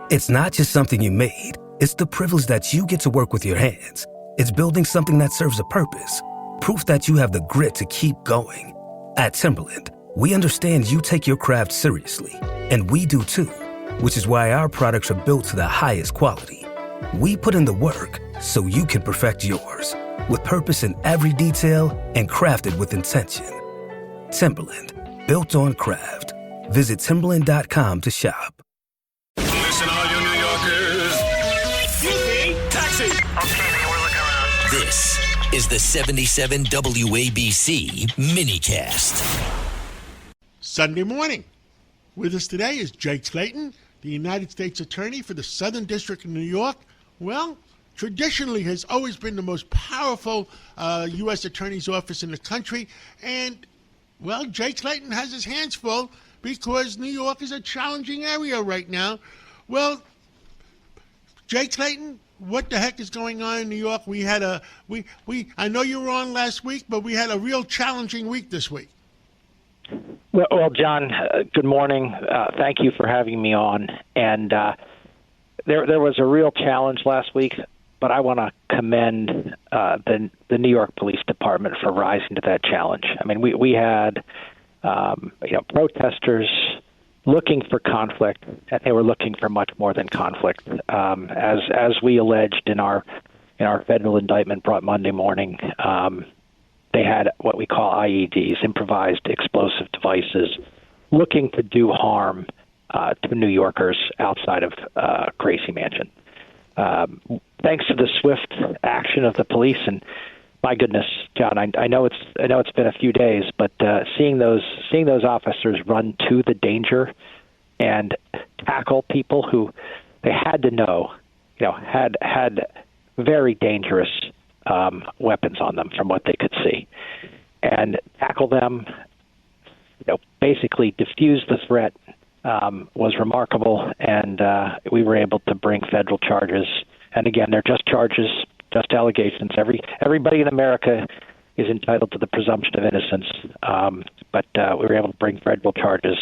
It's not just something you made. It's the privilege that you get to work with your hands. It's building something that serves a purpose. Proof that you have the grit to keep going. At Timberland, we understand you take your craft seriously, and we do too, which is why our products are built to the highest quality. We put in the work so you can perfect yours, with purpose in every detail and crafted with intention. Timberland, built on craft. Visit Timberland.com to shop. Listen, all you New Yorkers. Taxi. Okay, we're looking around. This is the 77 WABC minicast. Sunday morning. With us today is Jay Clayton, the United States Attorney for the Southern District of New York. Well, traditionally has always been the most powerful U.S. Attorney's office in the country. And, well, Jay Clayton has his hands full because New York is a challenging area right now. Well, Jay Clayton, what the heck is going on in New York? We had I know you were on last week, but we had a real challenging week this week. Well, John, good morning. Thank you for having me on. And there was a real challenge last week, but I want to commend the New York Police Department for rising to that challenge. I mean, we had protesters looking for conflict, and they were looking for much more than conflict. As we alleged in our federal indictment brought Monday morning, they had what we call IEDs, improvised explosive devices, looking to do harm to New Yorkers outside of Gracie Mansion. Thanks to the swift action of the police, and my goodness, John, I know it's been a few days, but seeing those officers run to the danger and tackle people who they had to know, had very dangerous weapons on them from what they could see, and tackle them, basically diffuse the threat was remarkable, and we were able to bring federal charges. And again, they're just charges, just allegations. Everybody in America is entitled to the presumption of innocence, but we were able to bring federal charges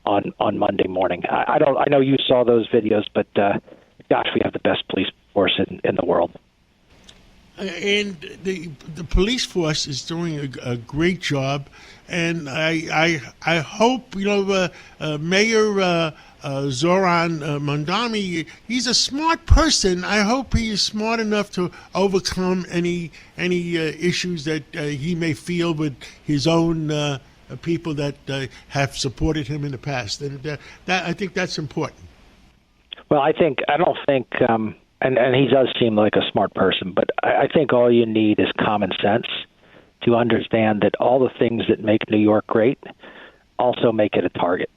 on Monday morning. I know you saw those videos, but gosh, we have the best police force in the world. And the police force is doing a great job, and I hope Mayor Zoran Mondani, he's a smart person. I hope he is smart enough to overcome any issues that he may feel with his own people that have supported him in the past, and I think that's important. Well, I don't think. And he does seem like a smart person, but I think all you need is common sense to understand that all the things that make New York great also make it a target,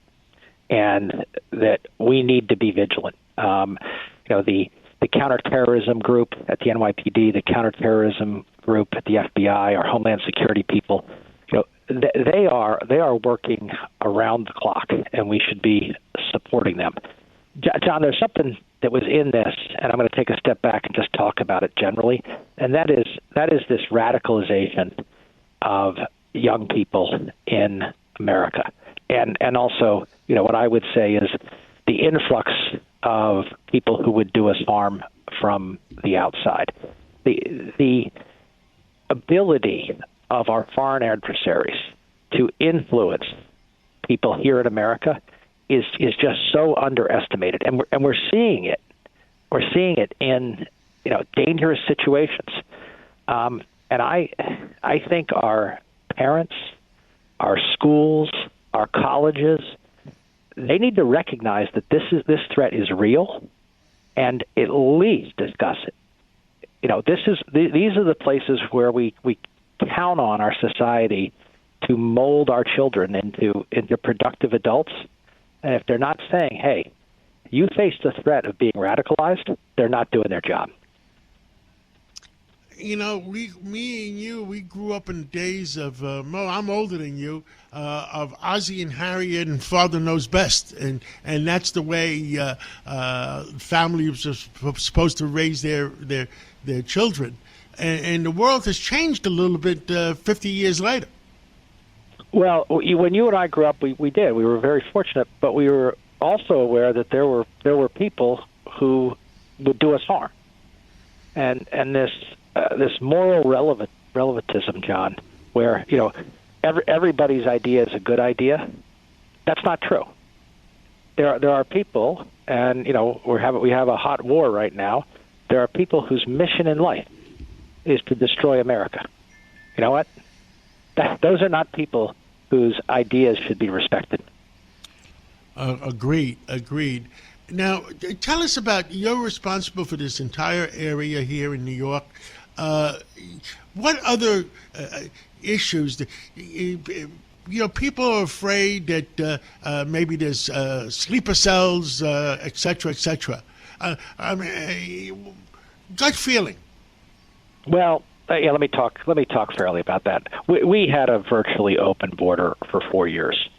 and that we need to be vigilant. The counterterrorism group at the NYPD, the counterterrorism group at the FBI, our Homeland Security people, they are working around the clock, and we should be supporting them. John, there's something that was in this, and I'm going to take a step back and just talk about it generally, and that is this radicalization of young people in America, and also, what I would say is the influx of people who would do us harm from the outside. The ability of our foreign adversaries to influence people here in America is just so underestimated, and we're seeing it. We're seeing it in dangerous situations, and I think our parents, our schools, our colleges, they need to recognize that this threat is real, and at least discuss it. These are the places where we count on our society to mold our children into productive adults. And if they're not saying, hey, you face the threat of being radicalized, they're not doing their job. Me and you, we grew up in the days of, Mo, I'm older than you, of Ozzie and Harriet and Father Knows Best. And that's the way families are supposed to raise their children. And the world has changed a little bit 50 years later. Well, when you and I grew up, we did. We were very fortunate, but we were also aware that there were people who would do us harm, and this moral relativism, John, where everybody's idea is a good idea. That's not true. There are people, and we have a hot war right now. There are people whose mission in life is to destroy America. You know what? Those are not people whose ideas should be respected. Agreed. Now, tell us about, you're responsible for this entire area here in New York. What other issues? People are afraid that maybe there's sleeper cells, et cetera, et cetera. Gut feeling. Well, let me talk fairly about that. We had a virtually open border for 4 years,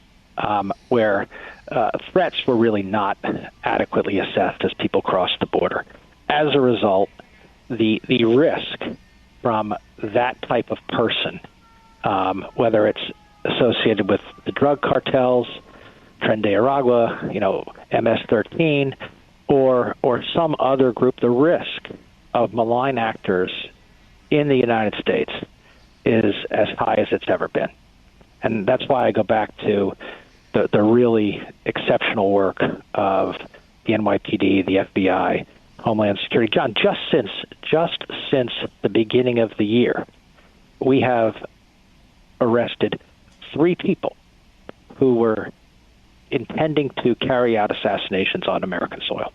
where threats were really not adequately assessed as people crossed the border. As a result, the risk from that type of person, whether it's associated with the drug cartels, Tren de Aragua, MS-13, or some other group, the risk of malign actors in the United States is as high as it's ever been. And that's why I go back to the really exceptional work of the NYPD, the FBI, Homeland Security. John, just since the beginning of the year, we have arrested 3 people who were intending to carry out assassinations on American soil.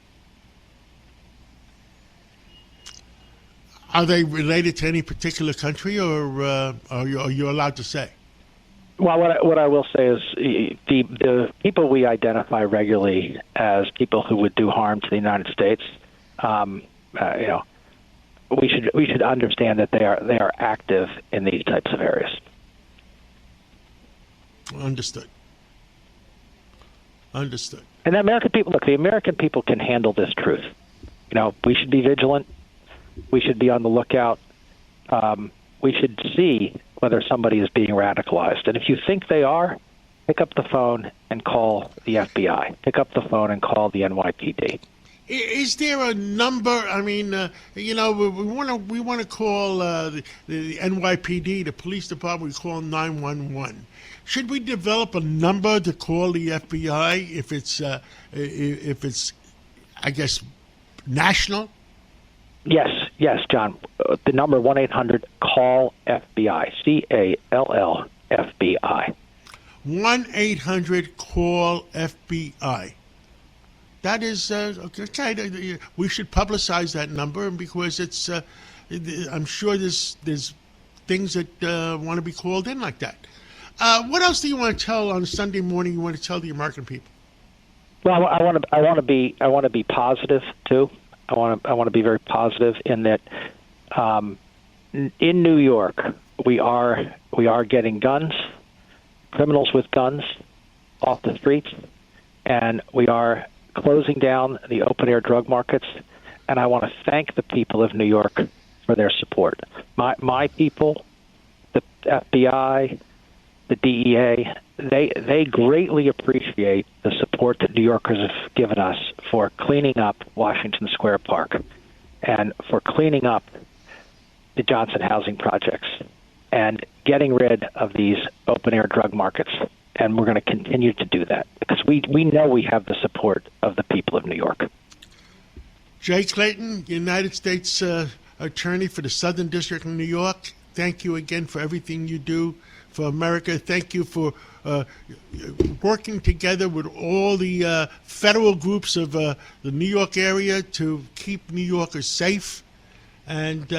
Are they related to any particular country, or are you allowed to say? Well, what I will say is the people we identify regularly as people who would do harm to the United States, we should understand that they are active in these types of areas. Understood. And the American people can handle this truth. We should be vigilant. We should be on the lookout. We should see whether somebody is being radicalized. And if you think they are, pick up the phone and call the FBI. Pick up the phone and call the NYPD. Is there a number? I mean, we want to call the NYPD, the police department. We call 911. Should we develop a number to call the FBI if it's I guess, national? Yes, John. The number 1-800-CALL-FBI. CALL-FBI. 1-800-CALL-FBI. That is okay. We should publicize that number because it's. I'm sure there's things that want to be called in like that. What else do you want to tell on Sunday morning? You want to tell the American people? Well, I want to be positive too. I want to be very positive in that. In New York, we are getting guns, criminals with guns, off the streets, and we are closing down the open-air drug markets, and I want to thank the people of New York for their support. My people, the FBI, the DEA, they greatly appreciate the support that New Yorkers have given us for cleaning up Washington Square Park and for cleaning up the Johnson housing projects and getting rid of these open-air drug markets. And we're going to continue to do that because we know we have the support of the people of New York. Jay Clayton, United States Attorney for the Southern District of New York, thank you again for everything you do for America. Thank you for working together with all the federal groups of the New York area to keep New Yorkers safe. And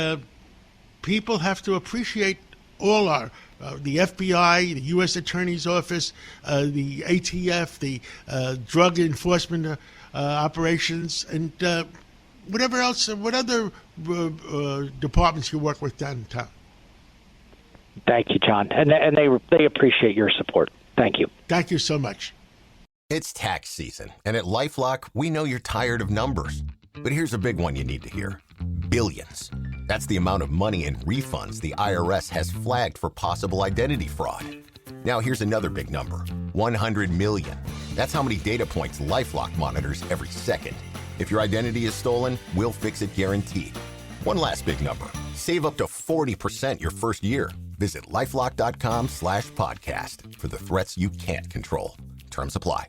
people have to appreciate all our the FBI, the U.S. Attorney's Office, the ATF, the drug enforcement operations, and whatever else, what other departments you work with downtown. Thank you, John. And they appreciate your support. Thank you. Thank you so much. It's tax season, and at LifeLock, we know you're tired of numbers. But here's a big one you need to hear. Billions. That's the amount of money in refunds the IRS has flagged for possible identity fraud. Now here's another big number. 100 million. That's how many data points LifeLock monitors every second. If your identity is stolen, we'll fix it guaranteed. One last big number. Save up to 40% your first year. Visit LifeLock.com/podcast for the threats you can't control. Terms apply.